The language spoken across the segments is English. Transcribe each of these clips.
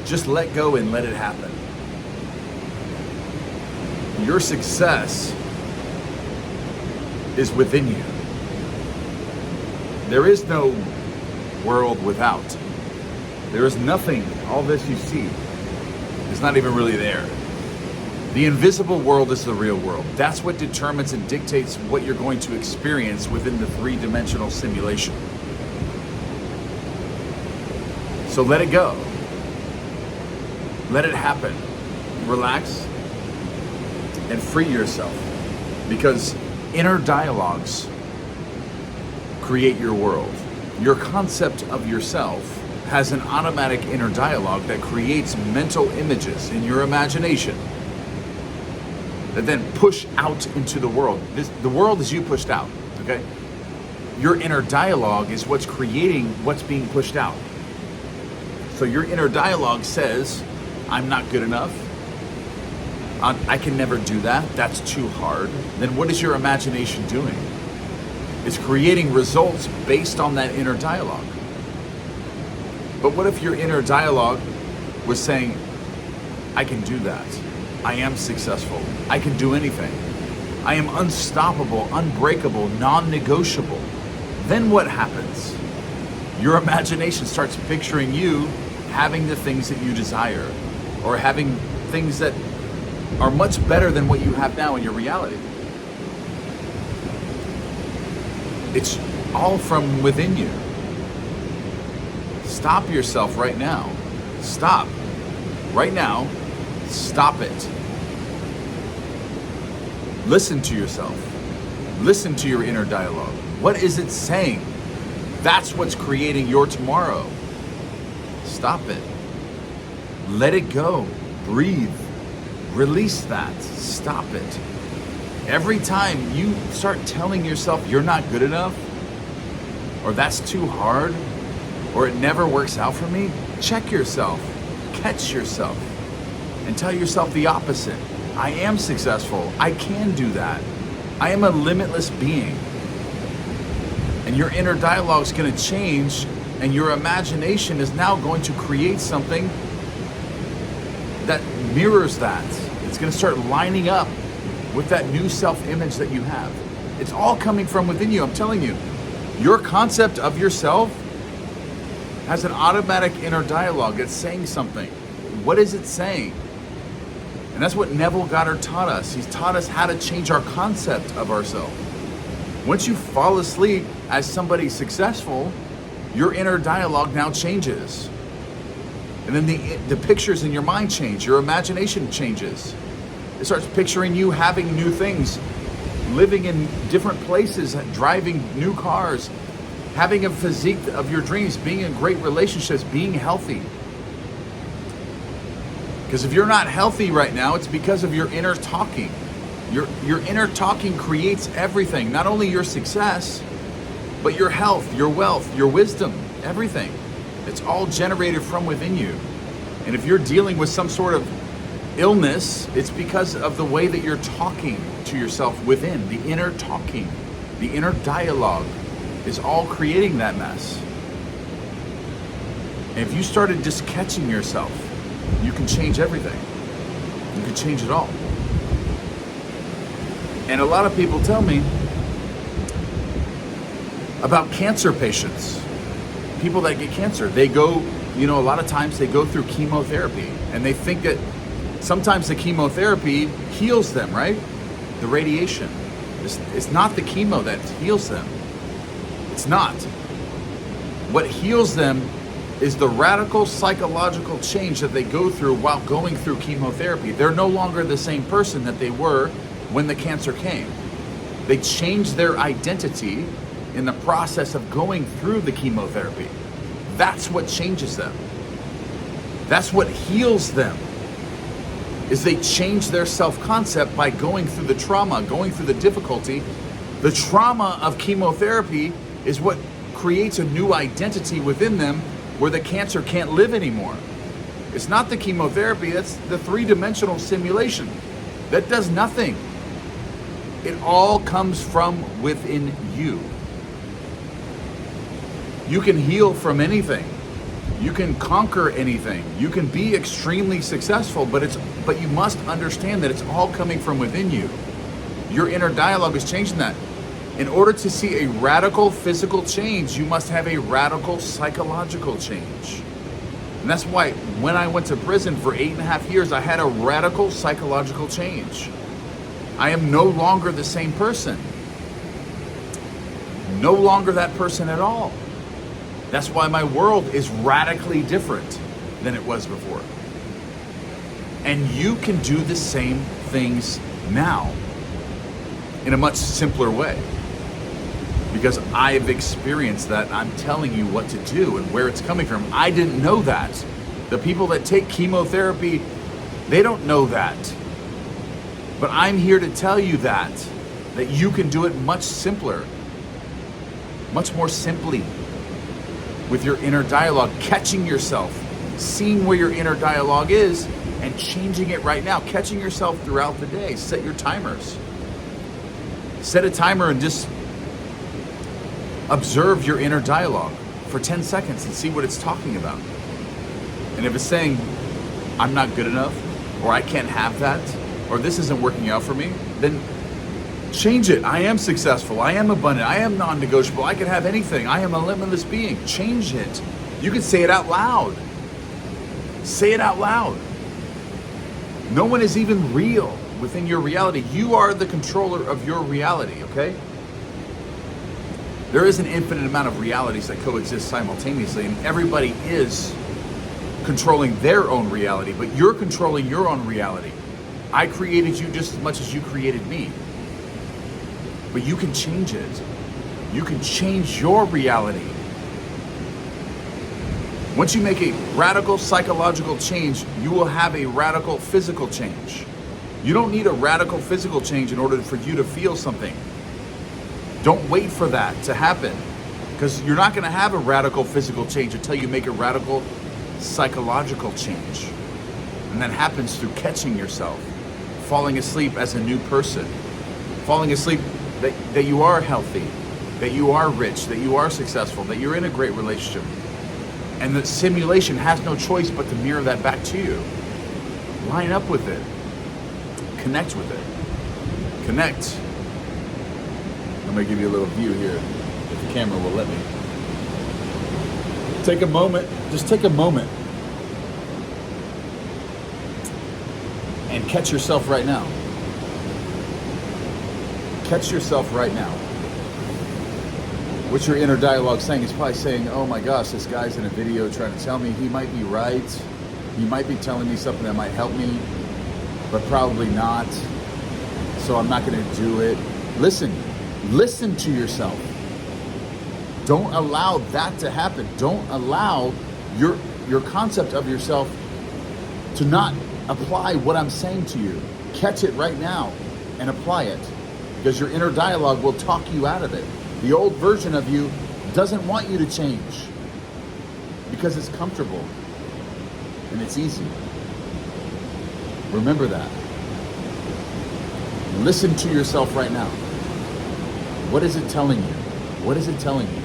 Just let go and let it happen. Your success is within you. There is no world without. There is nothing. All this you see is not even really there. The invisible world is the real world. That's what determines and dictates what you're going to experience within the three-dimensional simulation. So let it go. Let it happen. Relax and free yourself, because inner dialogues create your world. Your concept of yourself has an automatic inner dialogue that creates mental images in your imagination that then push out into the world. The world is you pushed out, okay? Your inner dialogue is what's creating what's being pushed out. So your inner dialogue says, I'm not good enough. I can never do that. That's too hard. Then what is your imagination doing? It's creating results based on that inner dialogue. But what if your inner dialogue was saying, I can do that. I am successful. I can do anything. I am unstoppable, unbreakable, non-negotiable. Then what happens? Your imagination starts picturing you having the things that you desire, or having things that are much better than what you have now in your reality. It's all from within you. Stop yourself right now. Stop. Right now, stop it. Listen to yourself. Listen to your inner dialogue. What is it saying? That's what's creating your tomorrow. Stop it. Let it go. Breathe. Release that. Stop it. Every time you start telling yourself you're not good enough, or that's too hard, or it never works out for me, check yourself, catch yourself, and tell yourself the opposite. I am successful. I can do that. I am a limitless being. And your inner dialogue is going to change, and your imagination is now going to create something that mirrors that. It's going to start lining up with that new self-image that you have. It's all coming from within you. I'm telling you, your concept of yourself has an automatic inner dialogue that's saying something. What is it saying? And that's what Neville Goddard taught us. He's taught us how to change our concept of ourselves. Once you fall asleep as somebody successful, your inner dialogue now changes. And then the pictures in your mind change. Your imagination changes. It starts picturing you having new things, living in different places, driving new cars, having a physique of your dreams, being in great relationships, being healthy. Because if you're not healthy right now, it's because of your inner talking. Your inner talking creates everything, not only your success, but your health, your wealth, your wisdom, everything. It's all generated from within you. And if you're dealing with some sort of illness, it's because of the way that you're talking to yourself within. The inner talking, the inner dialogue is all creating that mess. And if you started just catching yourself, you can change everything. You can change it all. And a lot of people tell me about cancer patients, people that get cancer. They go, a lot of times they go through chemotherapy, and they think that sometimes the chemotherapy heals them, right? The radiation. It's not the chemo that heals them. It's not. What heals them is the radical psychological change that they go through while going through chemotherapy. They're no longer the same person that they were when the cancer came. They changed their identity in the process of going through the chemotherapy. That's what changes them. That's what heals them, is they change their self-concept by going through the trauma, going through the difficulty. The trauma of chemotherapy is what creates a new identity within them where the cancer can't live anymore. It's not the chemotherapy, that's the three-dimensional simulation. That does nothing. It all comes from within you. You can heal from anything. You can conquer anything. You can be extremely successful, but you must understand that it's all coming from within you. Your inner dialogue is changing that. In order to see a radical physical change, you must have a radical psychological change. And that's why when I went to prison for 8.5 years, I had a radical psychological change. I am no longer the same person. No longer that person at all. That's why my world is radically different than it was before. And you can do the same things now in a much simpler way. Because I've experienced that. I'm telling you what to do and where it's coming from. I didn't know that. The people that take chemotherapy, they don't know that. But I'm here to tell you that you can do it much simpler, much more simply with your inner dialogue, catching yourself, seeing where your inner dialogue is and changing it right now, catching yourself throughout the day. Set your timers. Set a timer and just observe your inner dialogue for 10 seconds and see what it's talking about. And if it's saying, I'm not good enough, or I can't have that, or this isn't working out for me, then change it. I am successful. I am abundant. I am non-negotiable. I can have anything. I am a limitless being. Change it. You can say it out loud. Say it out loud. No one is even real within your reality. You are the controller of your reality, okay? There is an infinite amount of realities that coexist simultaneously, and everybody is controlling their own reality, but you're controlling your own reality. I created you just as much as you created me. But you can change it. You can change your reality. Once you make a radical psychological change, you will have a radical physical change. You don't need a radical physical change in order for you to feel something. Don't wait for that to happen, because you're not going to have a radical physical change until you make a radical psychological change. And that happens through catching yourself, falling asleep as a new person, falling asleep that you are healthy, that you are rich, that you are successful, that you're in a great relationship. And the simulation has no choice but to mirror that back to you. Line up with it. Connect with it. Connect. I'm going to give you a little view here, if the camera will let me. Take a moment, just take a moment and catch yourself right now. Catch yourself right now. What's your inner dialogue saying? It's probably saying, oh my gosh, this guy's in a video trying to tell me he might be right. He might be telling me something that might help me, but probably not. So I'm not going to do it. Listen to yourself. Don't allow that to happen. Don't allow your concept of yourself to not apply what I'm saying to you. Catch it right now and apply it, because your inner dialogue will talk you out of it. The old version of you doesn't want you to change because it's comfortable and it's easy. Remember that. Listen to yourself right now. What is it telling you? What is it telling you?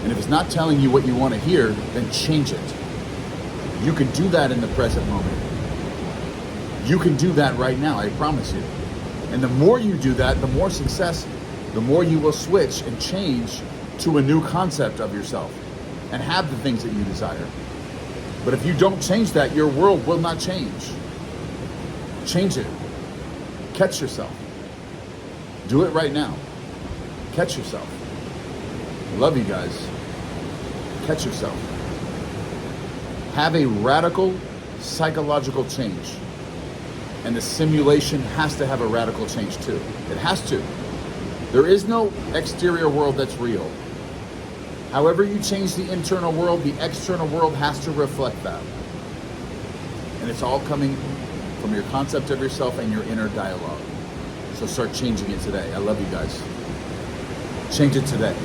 And if it's not telling you what you want to hear, then change it. You can do that in the present moment. You can do that right now, I promise you. And the more you do that, the more success, the more you will switch and change to a new concept of yourself and have the things that you desire. But if you don't change that, your world will not change. Change it. Catch yourself. Do it right now. Catch yourself. Love you guys. Catch yourself. Have a radical psychological change. And the simulation has to have a radical change too. It has to. There is no exterior world that's real. However you change the internal world, the external world has to reflect that. And it's all coming from your concept of yourself and your inner dialogue. So start changing it today. I love you guys. Change it today.